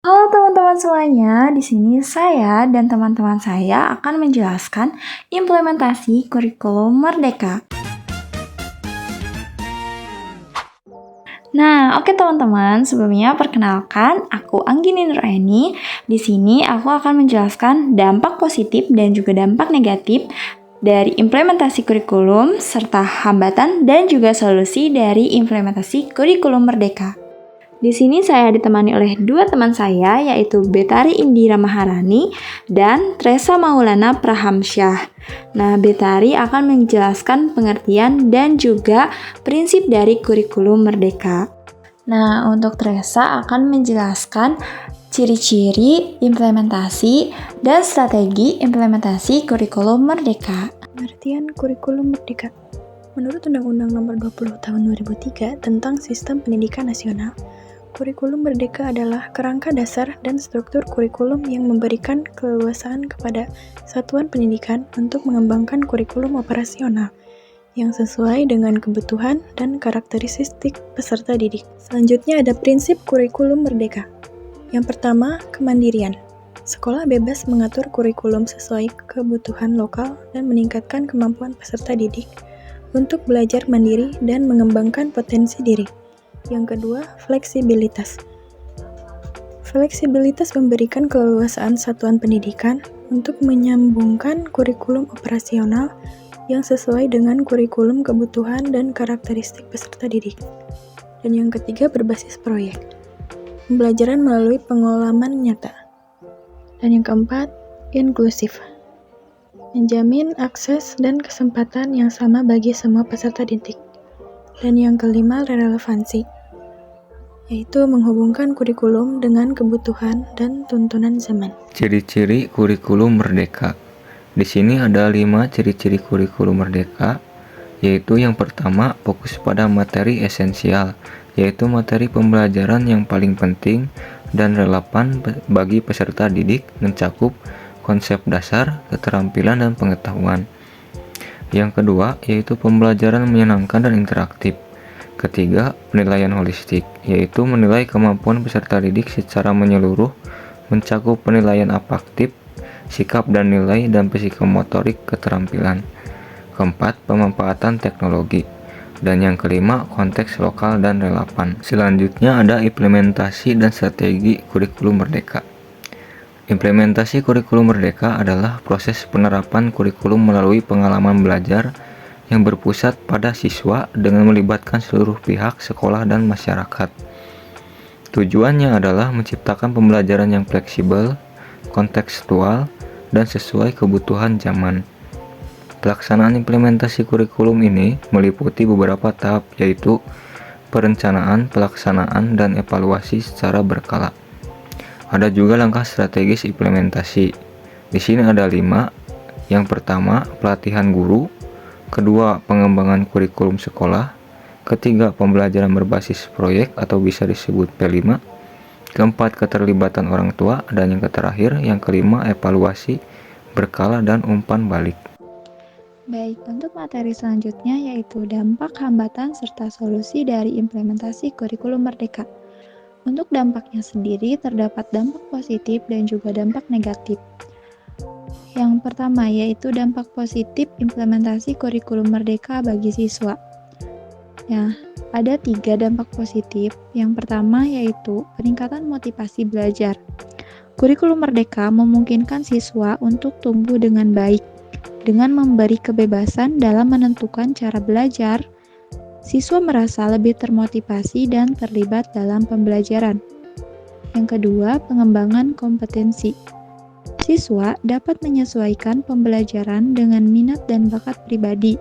Halo teman-teman semuanya, di sini saya dan teman-teman saya akan menjelaskan implementasi kurikulum Merdeka. Nah, oke teman-teman, sebelumnya perkenalkan aku Anggini Nuraini. Di sini aku akan menjelaskan dampak positif dan juga dampak negatif dari implementasi kurikulum serta hambatan dan juga solusi dari implementasi kurikulum Merdeka. Di sini saya ditemani oleh dua teman saya, yaitu Betari Indira Maharani dan Tresa Maulana Prahamsyah. Nah, Betari akan menjelaskan pengertian dan juga prinsip dari kurikulum Merdeka. Nah, untuk Tresa akan menjelaskan ciri-ciri, implementasi, dan strategi implementasi kurikulum Merdeka. Pengertian kurikulum Merdeka. Menurut Undang-Undang Nomor 20 Tahun 2003 tentang Sistem Pendidikan Nasional, kurikulum Merdeka adalah kerangka dasar dan struktur kurikulum yang memberikan keleluasaan kepada satuan pendidikan untuk mengembangkan kurikulum operasional yang sesuai dengan kebutuhan dan karakteristik peserta didik. Selanjutnya ada prinsip kurikulum Merdeka. Yang pertama, kemandirian. Sekolah bebas mengatur kurikulum sesuai kebutuhan lokal dan meningkatkan kemampuan peserta didik untuk belajar mandiri dan mengembangkan potensi diri. Yang kedua, fleksibilitas. Fleksibilitas memberikan keleluasaan satuan pendidikan untuk menyambungkan kurikulum operasional yang sesuai dengan kurikulum kebutuhan dan karakteristik peserta didik. Dan yang ketiga, berbasis proyek. Pembelajaran melalui pengalaman nyata. Dan yang keempat, inklusif. Menjamin akses dan kesempatan yang sama bagi semua peserta didik. Dan yang kelima, relevansi, yaitu menghubungkan kurikulum dengan kebutuhan dan tuntunan zaman. Ciri-ciri kurikulum Merdeka. Di sini ada 5 ciri-ciri kurikulum Merdeka, yaitu yang pertama, fokus pada materi esensial, yaitu materi pembelajaran yang paling penting dan relevan bagi peserta didik, mencakup konsep dasar, keterampilan, dan pengetahuan. Yang kedua, yaitu pembelajaran menyenangkan dan interaktif. Ketiga, penilaian holistik, yaitu menilai kemampuan peserta didik secara menyeluruh, mencakup penilaian afektif, sikap dan nilai, dan psikomotorik keterampilan. Keempat, pemanfaatan teknologi. Dan yang kelima, konteks lokal dan relevan. Selanjutnya ada implementasi dan strategi kurikulum Merdeka. Implementasi kurikulum Merdeka adalah proses penerapan kurikulum melalui pengalaman belajar yang berpusat pada siswa dengan melibatkan seluruh pihak, sekolah, dan masyarakat. Tujuannya adalah menciptakan pembelajaran yang fleksibel, kontekstual, dan sesuai kebutuhan zaman. Pelaksanaan implementasi kurikulum ini meliputi beberapa tahap, yaitu perencanaan, pelaksanaan, dan evaluasi secara berkala. Ada juga langkah strategis implementasi. Di sini ada 5. Yang pertama, pelatihan guru. Kedua, pengembangan kurikulum sekolah. Ketiga, pembelajaran berbasis proyek atau bisa disebut P5. Keempat, keterlibatan orang tua. Dan yang terakhir, yang kelima, evaluasi berkala dan umpan balik. Baik, untuk materi selanjutnya yaitu dampak, hambatan, serta solusi dari implementasi kurikulum Merdeka. Untuk dampaknya sendiri terdapat dampak positif dan juga dampak negatif. Yang pertama yaitu dampak positif implementasi kurikulum Merdeka bagi siswa. Ya, ada 3 dampak positif. Yang pertama yaitu peningkatan motivasi belajar. Kurikulum Merdeka memungkinkan siswa untuk tumbuh dengan baik. Dengan memberi kebebasan dalam menentukan cara belajar, siswa merasa lebih termotivasi dan terlibat dalam pembelajaran. Yang kedua, pengembangan kompetensi. Siswa dapat menyesuaikan pembelajaran dengan minat dan bakat pribadi.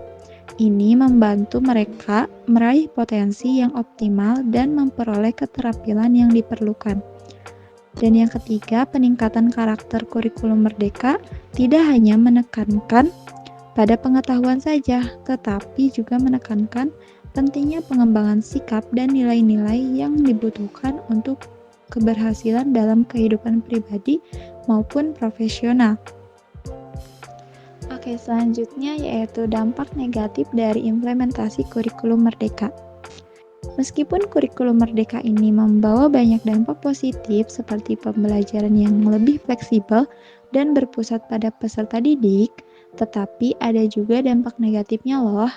Ini membantu mereka meraih potensi yang optimal dan memperoleh keterampilan yang diperlukan. Dan yang ketiga, peningkatan karakter kurikulum Merdeka tidak hanya menekankan pada pengetahuan saja, tetapi juga menekankan pentingnya pengembangan sikap dan nilai-nilai yang dibutuhkan untuk keberhasilan dalam kehidupan pribadi maupun profesional. Oke, selanjutnya yaitu dampak negatif dari implementasi kurikulum Merdeka. Meskipun kurikulum merdeka ini membawa banyak dampak positif seperti pembelajaran yang lebih fleksibel dan berpusat pada peserta didik, tetapi ada juga dampak negatifnya loh.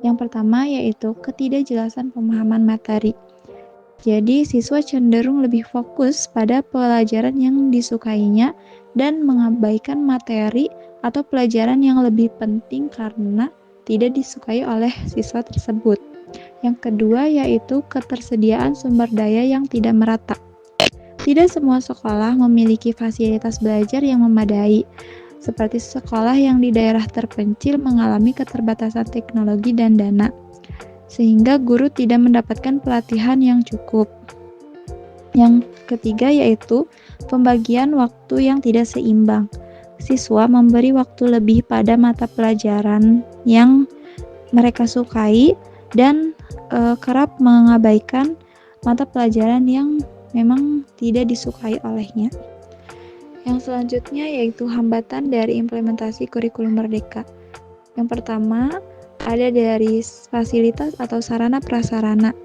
Yang pertama yaitu ketidakjelasan pemahaman materi. Jadi siswa cenderung lebih fokus pada pelajaran yang disukainya dan mengabaikan materi atau pelajaran yang lebih penting karena tidak disukai oleh siswa tersebut. Yang kedua yaitu ketersediaan sumber daya yang tidak merata. Tidak semua sekolah memiliki fasilitas belajar yang memadai, seperti sekolah yang di daerah terpencil mengalami keterbatasan teknologi dan dana, sehingga guru tidak mendapatkan pelatihan yang cukup. Yang ketiga yaitu pembagian waktu yang tidak seimbang. Siswa memberi waktu lebih pada mata pelajaran yang mereka sukai dan kerap mengabaikan mata pelajaran yang memang tidak disukai olehnya. Yang selanjutnya yaitu hambatan dari implementasi kurikulum merdeka. Yang pertama, ada dari fasilitas atau sarana prasarana.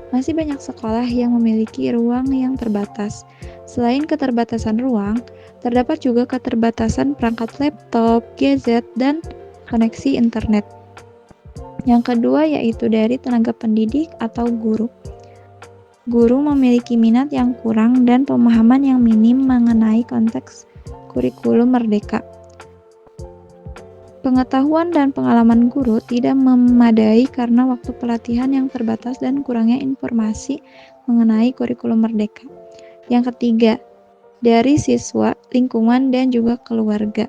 Masih banyak sekolah yang memiliki ruang yang terbatas. Selain keterbatasan ruang, terdapat juga keterbatasan perangkat laptop, gadget, dan koneksi internet. Yang kedua yaitu dari tenaga pendidik atau guru. Guru memiliki minat yang kurang dan pemahaman yang minim mengenai konteks kurikulum merdeka. Pengetahuan dan pengalaman guru tidak memadai karena waktu pelatihan yang terbatas dan kurangnya informasi mengenai kurikulum merdeka. Yang ketiga, dari siswa, lingkungan, dan juga keluarga.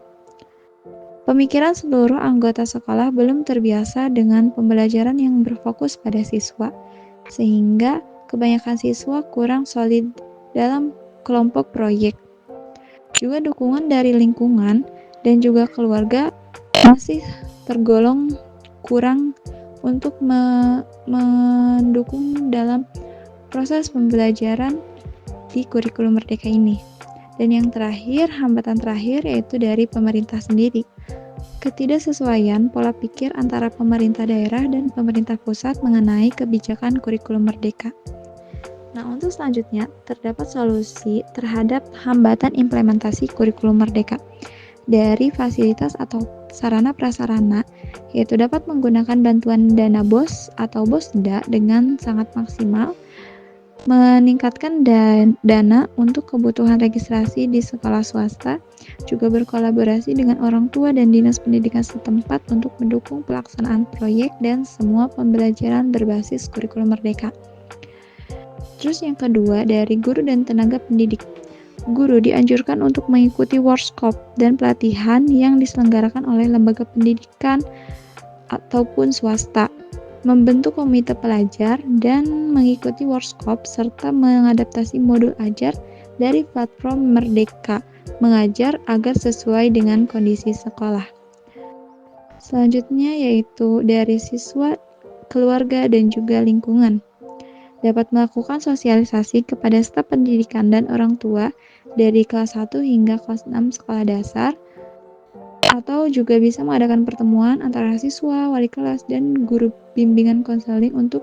Pemikiran seluruh anggota sekolah belum terbiasa dengan pembelajaran yang berfokus pada siswa, sehingga kebanyakan siswa kurang solid dalam kelompok proyek. Juga dukungan dari lingkungan dan juga keluarga masih tergolong kurang untuk mendukung dalam proses pembelajaran di kurikulum merdeka ini. Dan yang terakhir, hambatan terakhir yaitu dari pemerintah sendiri. Ketidaksesuaian pola pikir antara pemerintah daerah dan pemerintah pusat mengenai kebijakan kurikulum merdeka. Nah, untuk selanjutnya, terdapat solusi terhadap hambatan implementasi kurikulum merdeka. Dari fasilitas atau sarana prasarana, yaitu dapat menggunakan bantuan dana BOS atau BOSDA dengan sangat maksimal, meningkatkan dana untuk kebutuhan registrasi di sekolah swasta, juga berkolaborasi dengan orang tua dan dinas pendidikan setempat untuk mendukung pelaksanaan proyek dan semua pembelajaran berbasis kurikulum merdeka. Terus yang kedua, dari guru dan tenaga pendidik. Guru dianjurkan untuk mengikuti workshop dan pelatihan yang diselenggarakan oleh lembaga pendidikan ataupun swasta, membentuk komite pelajar, dan mengikuti workshop serta mengadaptasi modul ajar dari platform Merdeka Mengajar agar sesuai dengan kondisi sekolah. Selanjutnya yaitu dari siswa, keluarga, dan juga lingkungan. Dapat melakukan sosialisasi kepada staf pendidikan dan orang tua dari kelas 1 hingga kelas 6 sekolah dasar, atau juga bisa mengadakan pertemuan antara siswa, wali kelas, dan guru bimbingan konseling untuk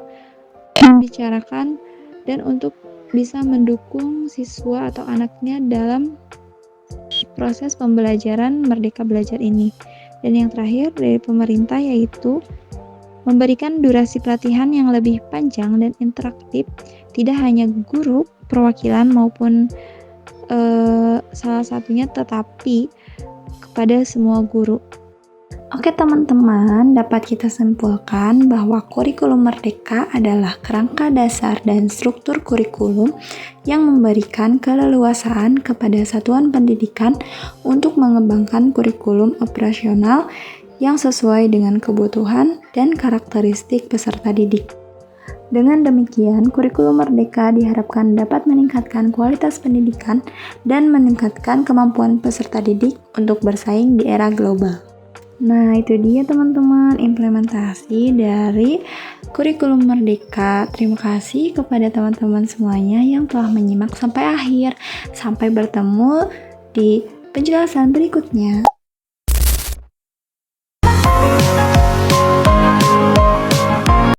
membicarakan dan untuk bisa mendukung siswa atau anaknya dalam proses pembelajaran Merdeka Belajar ini. Dan yang terakhir dari pemerintah yaitu memberikan durasi pelatihan yang lebih panjang dan interaktif, tidak hanya guru, perwakilan maupun salah satunya, tetapi kepada semua guru. Oke teman-teman, dapat kita simpulkan bahwa kurikulum merdeka adalah kerangka dasar dan struktur kurikulum yang memberikan keleluasaan kepada satuan pendidikan untuk mengembangkan kurikulum operasional yang sesuai dengan kebutuhan dan karakteristik peserta didik. Dengan demikian, kurikulum merdeka diharapkan dapat meningkatkan kualitas pendidikan dan meningkatkan kemampuan peserta didik untuk bersaing di era global. Nah, itu dia teman-teman implementasi dari kurikulum merdeka. Terima kasih kepada teman-teman semuanya yang telah menyimak sampai akhir. Sampai bertemu di penjelasan berikutnya.